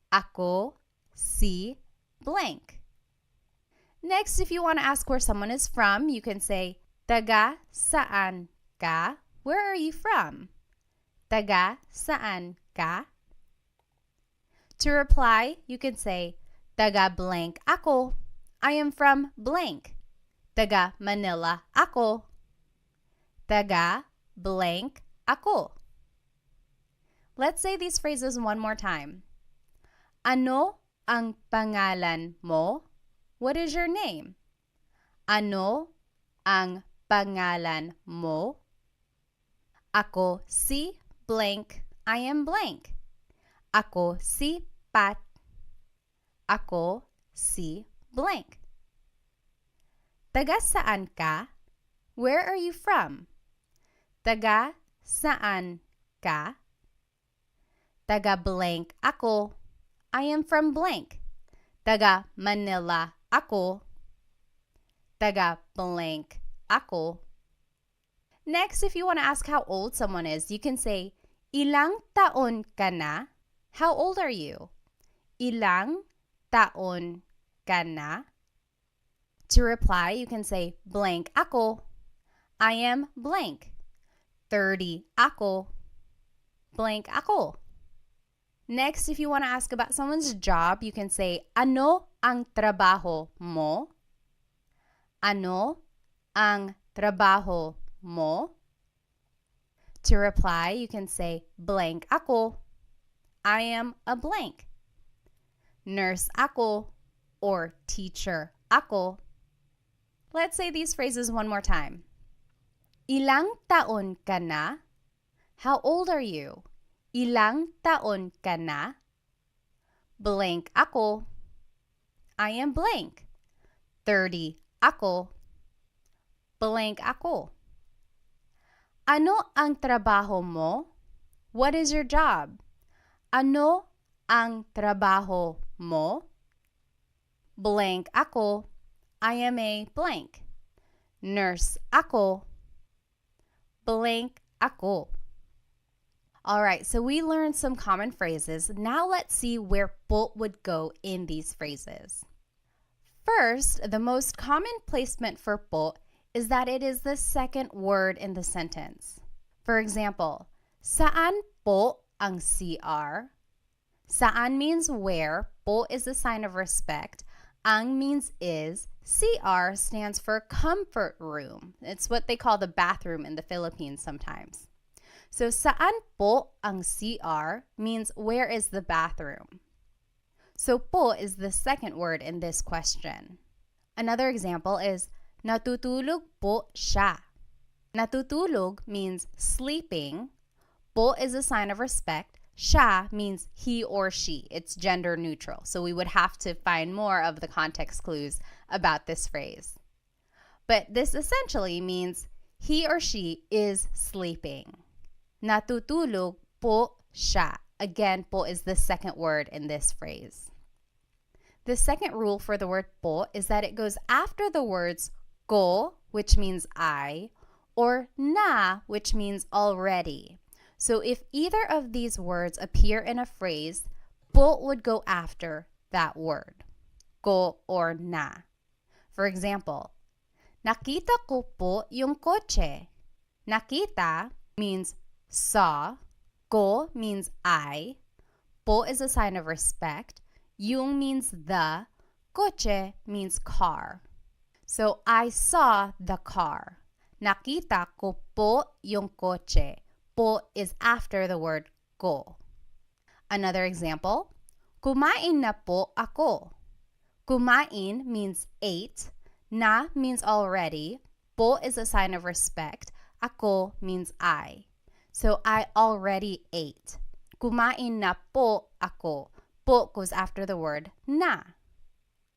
Ako si blank. Next, if you want to ask where someone is from, you can say, taga saan ka? Where are you from? Taga saan ka? To reply, you can say, taga blank ako. I am from blank. Taga Manila ako. Taga blank ako. Let's say these phrases one more time. Ano ang pangalan mo? What is your name? Ano ang pangalan mo? Ako si blank. I am blank. Ako si Pat. Ako si blank. Taga saan ka? Where are you from? Taga saan ka? Taga blank ako. I am from blank. Taga Manila ako. Taga blank ako. Next, if you want to ask how old someone is, you can say, ilang taon ka na? How old are you? Ilang taon ka na? To reply, you can say, blank ako. I am blank. 30 ako. Blank ako. Next, if you want to ask about someone's job, you can say, ano ang trabaho mo? Ano ang trabaho mo? To reply, you can say, blank ako. I am a blank. Nurse ako or teacher ako. Let's say these phrases one more time. Ilang taon ka na? How old are you? Ilang taon ka na? Blank ako. I am blank. 30 ako. Blank ako. Ano ang trabaho mo? What is your job? Ano ang trabaho mo? Blank ako. I am a blank. Nurse ako. Blank ako. Alright, so we learned some common phrases. Now let's see where po would go in these phrases. First, the most common placement for po is that it is the second word in the sentence. For example, saan po ang CR? Saan means where, po is a sign of respect, ang means is, CR stands for comfort room. It's what they call the bathroom in the Philippines sometimes. So saan po ang CR means where is the bathroom? So po is the second word in this question. Another example is natutulog po siya. Natutulog means sleeping. Po is a sign of respect. Siya means he or she. It's gender neutral. So we would have to find more of the context clues about this phrase. But this essentially means he or she is sleeping. Natutulog po siya. Again, po is the second word in this phrase. The second rule for the word po is that it goes after the words ko, which means I, or na, which means already. So if either of these words appear in a phrase, po would go after that word, ko or na. For example, nakita ko po yung kotse. Nakita means saw. Ko means I. Po is a sign of respect. Yung means the. Coche means car. So, I saw the car. Nakita ko po yung coche. Po is after the word ko. Another example, kumain na po ako. Kumain means ate. Na means already. Po is a sign of respect. Ako means I. So, I already ate. Kumain na po ako. Po goes after the word na.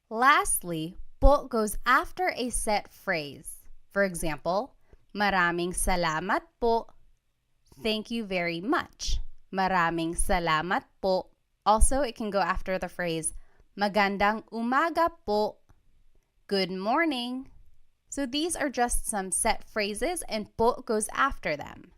Lastly, po goes after a set phrase. For example, maraming salamat po. Thank you very much. Maraming salamat po. Also, it can go after the phrase magandang umaga po. Good morning. So these are just some set phrases and po goes after them.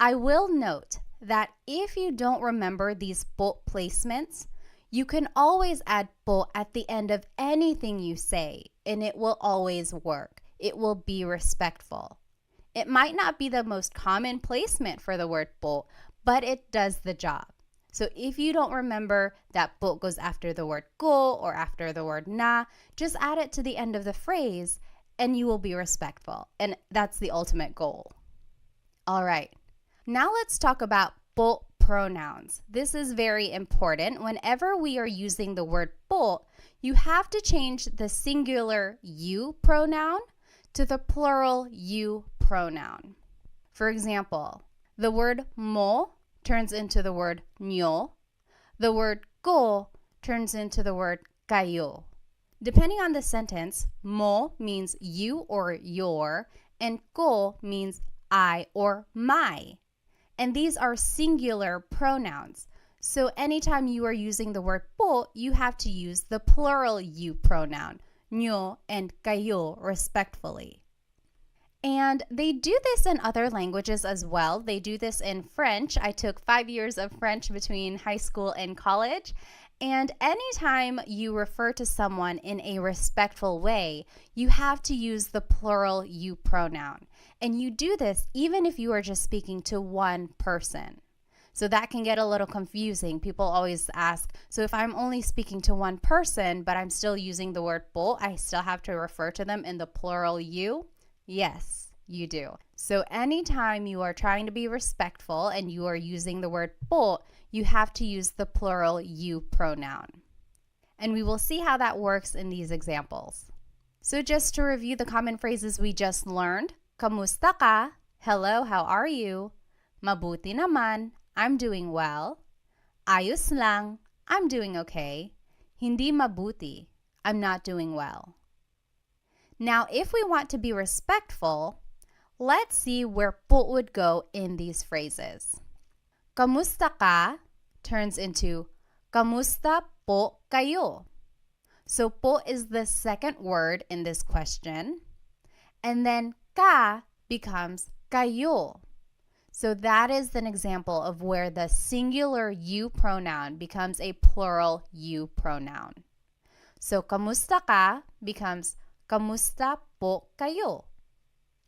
I will note that if you don't remember these po placements, you can always add po at the end of anything you say, and it will always work. It will be respectful. It might not be the most common placement for the word po, but it does the job. So if you don't remember that po goes after the word ko or after the word na, just add it to the end of the phrase and you will be respectful. And that's the ultimate goal. All right. Now let's talk about po pronouns. This is very important. Whenever we are using the word po, you have to change the singular you pronoun to the plural you pronoun. For example, the word mo turns into the word nyo. The word ko turns into the word kayo. Depending on the sentence, mo means you or your, and ko means I or my. And these are singular pronouns. So anytime you are using the word po, you have to use the plural you pronoun, nyo and kayo, respectfully. And they do this in other languages as well. They do this in French. I took 5 years of French between high school and college. And anytime you refer to someone in a respectful way, you have to use the plural you pronoun. And you do this even if you are just speaking to one person. So that can get a little confusing. People always ask, so if I'm only speaking to one person, but I'm still using the word po, I still have to refer to them in the plural you? Yes, you do. So anytime you are trying to be respectful and you are using the word po, you have to use the plural you pronoun. And we will see how that works in these examples. So just to review the common phrases we just learned, kamusta ka? Hello, how are you? Mabuti naman. I'm doing well. Ayos lang. I'm doing okay. Hindi mabuti. I'm not doing well. Now, if we want to be respectful, let's see where po would go in these phrases. Kamusta ka turns into kamusta po kayo. So po is the second word in this question. And then ka becomes kayo. So that is an example of where the singular you pronoun becomes a plural you pronoun. So kamusta ka becomes kamusta po kayo.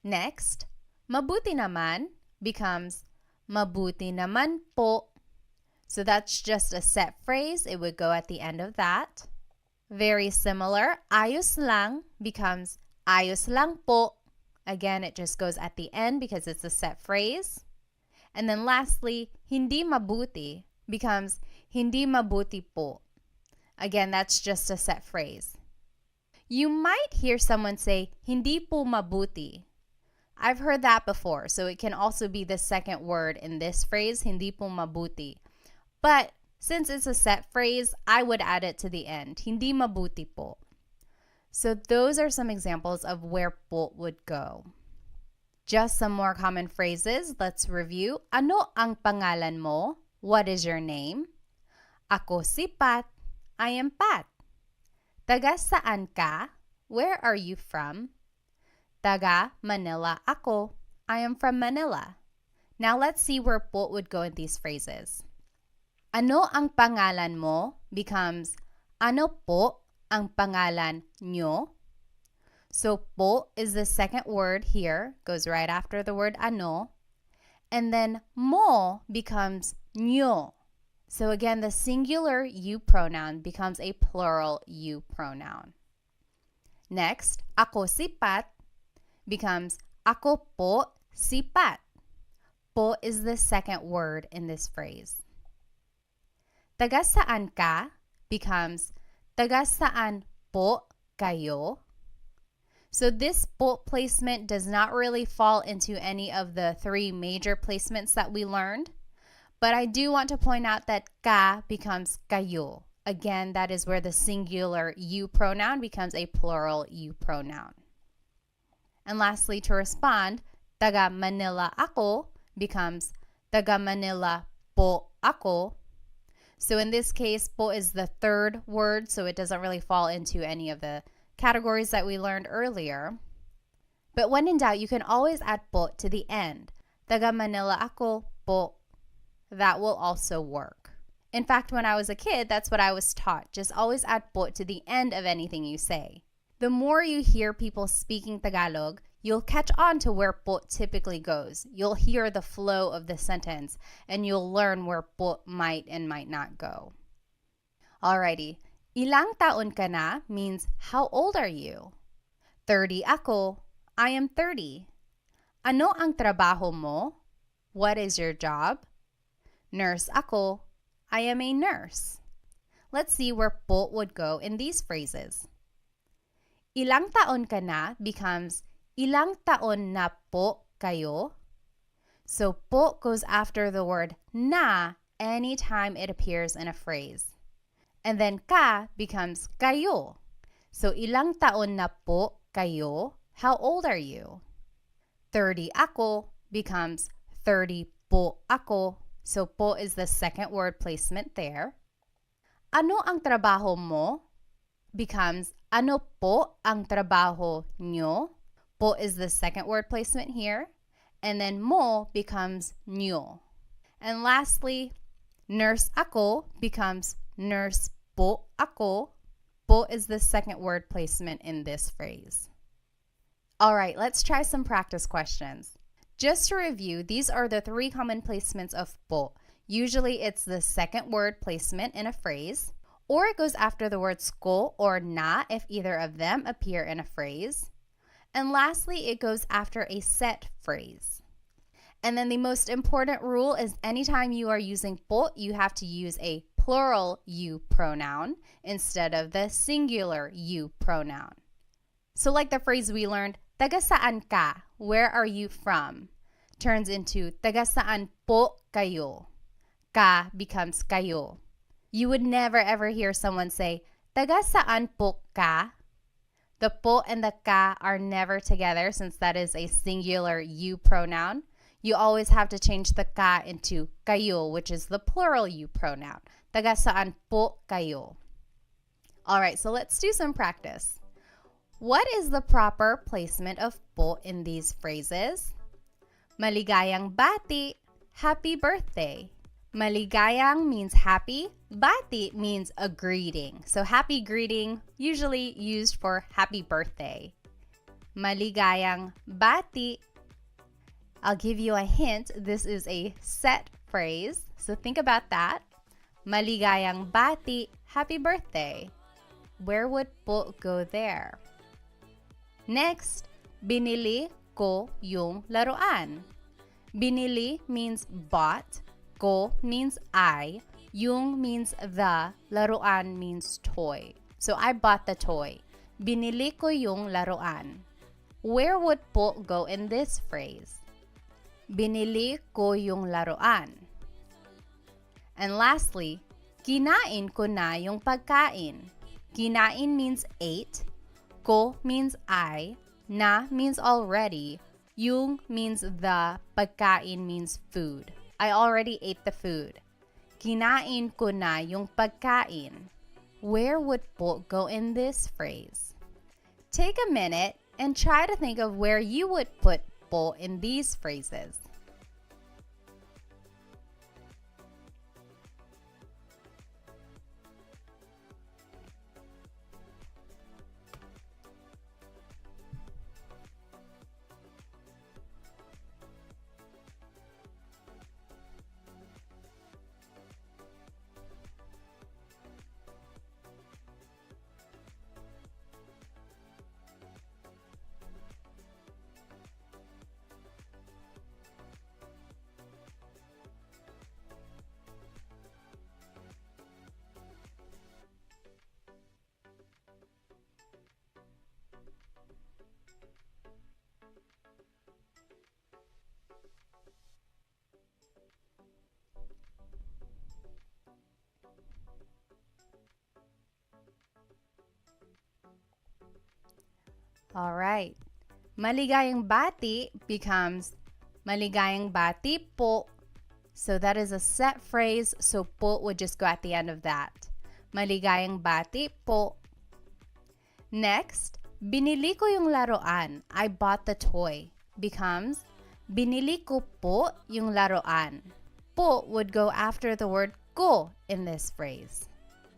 Next, mabuti naman becomes mabuti naman po. So that's just a set phrase. It would go at the end of that. Very similar, ayos lang becomes ayos lang po. Again, it just goes at the end because it's a set phrase. And then lastly, hindi mabuti becomes hindi mabuti po. Again, that's just a set phrase. You might hear someone say, hindi po mabuti. I've heard that before, so it can also be the second word in this phrase, hindi po mabuti. But since it's a set phrase, I would add it to the end, hindi mabuti po. So those are some examples of where po would go. Just some more common phrases. Let's review. Ano ang pangalan mo? What is your name? Ako si Pat. I am Pat. Taga saan ka? Where are you from? Taga Manila ako. I am from Manila. Now let's see where po would go in these phrases. Ano ang pangalan mo becomes ano po ang pangalan nyo? So po is the second word here, goes right after the word ano. And then mo becomes nyo. So again, the singular you pronoun becomes a plural you pronoun. Next, ako si Pat becomes ako po si Pat. Po is the second word in this phrase. Taga saan ka becomes taga saan po kayo. So this po placement does not really fall into any of the three major placements that we learned. But I do want to point out that ka becomes kayo. Again, that is where the singular you pronoun becomes a plural you pronoun. And lastly, to respond, taga Manila ako becomes taga Manila po ako. So in this case, po is the third word, so it doesn't really fall into any of the categories that we learned earlier. But when in doubt, you can always add po to the end. Taga Manila ako po. That will also work. In fact, when I was a kid, that's what I was taught. Just always add po to the end of anything you say. The more you hear people speaking Tagalog, you'll catch on to where po typically goes. You'll hear the flow of the sentence, and you'll learn where po might and might not go. Alrighty, ilang taon ka na means how old are you? 30 ako, I am 30. Ano ang trabaho mo? What is your job? Nurse ako, I am a nurse. Let's see where po would go in these phrases. Ilang taon ka na becomes ilang taon na po kayo. So po goes after the word na anytime it appears in a phrase. And then ka becomes kayo. So ilang taon na po kayo? How old are you? 30 ako becomes 30 po ako. So po is the second word placement there. Ano ang trabaho mo becomes ano po ang trabaho nyo? Po is the second word placement here. And then mo becomes nyo. And lastly, nurse ako becomes nurse po ako. Po is the second word placement in this phrase. All right, let's try some practice questions. Just to review, these are the three common placements of po. Usually it's the second word placement in a phrase, or it goes after the words ko or na if either of them appear in a phrase. And lastly, it goes after a set phrase. And then the most important rule is anytime you are using po, you have to use a plural you pronoun instead of the singular you pronoun. So like the phrase we learned, taga saan ka? Where are you from? Turns into taga saan po kayo? Ka becomes kayo. You would never ever hear someone say, taga saan po ka? The po and the ka are never together since that is a singular you pronoun. You always have to change the ka into kayo, which is the plural you pronoun. Taga saan po kayo? All right, so let's do some practice. What is the proper placement of po in these phrases? Maligayang bati, happy birthday. Maligayang means happy. Bati means a greeting. So happy greeting, usually used for happy birthday. Maligayang bati. I'll give you a hint. This is a set phrase. So think about that. Maligayang bati, happy birthday. Where would po go there? Next, binili ko yung laruan. Binili means bought, ko means I, yung means the, laruan means toy. So I bought the toy. Binili ko yung laruan. Where would po go in this phrase? Binili ko yung laruan. And lastly, kinain ko na yung pagkain. Kinain means ate. Ko means I, na means already, yung means the, pagkain means food. I already ate the food. Kinain ko na yung pagkain. Where would po go in this phrase? Take a minute and try to think of where you would put po in these phrases. All right. Maligayang bati becomes maligayang bati po. So that is a set phrase, so po would just go at the end of that. Maligayang bati po. Next, binili ko yung laruan. I bought the toy. Becomes, binili ko po yung laruan. Po would go after the word ko in this phrase.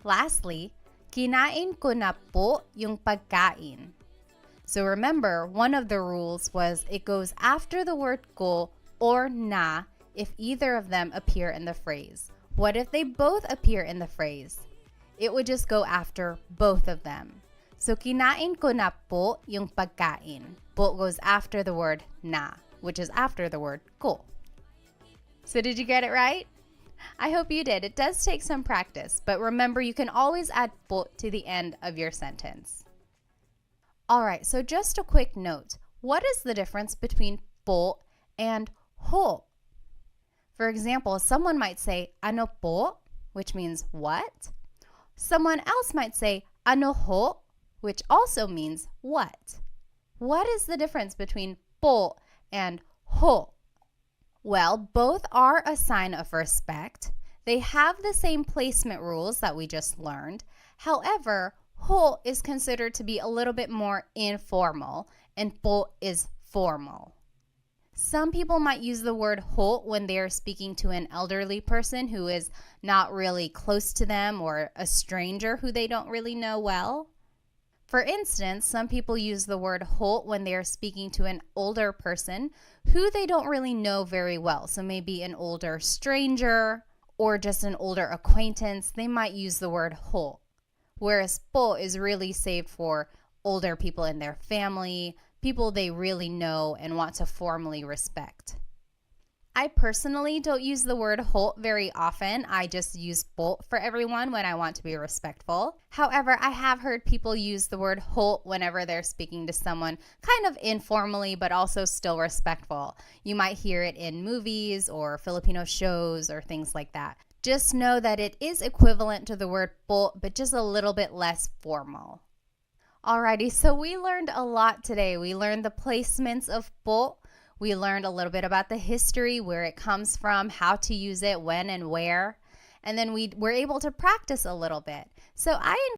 Lastly, kinain ko na po yung pagkain. So remember, one of the rules was it goes after the word ko or na if either of them appear in the phrase. What if they both appear in the phrase? It would just go after both of them. So kinain ko na po yung pagkain. Po goes after the word na, which is after the word ko. So did you get it right? I hope you did. It does take some practice, but remember you can always add po to the end of your sentence. All right, so just a quick note. What is the difference between po and ho? For example, someone might say ano po, which means what? Someone else might say ano ho, which also means what? What is the difference between po and ho? Well, both are a sign of respect. They have the same placement rules that we just learned. However, ho is considered to be a little bit more informal and po is formal. Some people might use the word ho when they are speaking to an elderly person who is not really close to them or a stranger who they don't really know well. For instance, some people use the word ho when they are speaking to an older person who they don't really know very well. So maybe an older stranger or just an older acquaintance, they might use the word ho. Whereas po is really saved for older people in their family, people they really know and want to formally respect. I personally don't use the word ho very often. I just use po for everyone when I want to be respectful. However, I have heard people use the word ho whenever they're speaking to someone kind of informally, but also still respectful. You might hear it in movies or Filipino shows or things like that. Just know that it is equivalent to the word po, but just a little bit less formal. Alrighty, so we learned a lot today. We learned the placements of po. We learned a little bit about the history, where it comes from, how to use it, when and where. And then we were able to practice a little bit. So I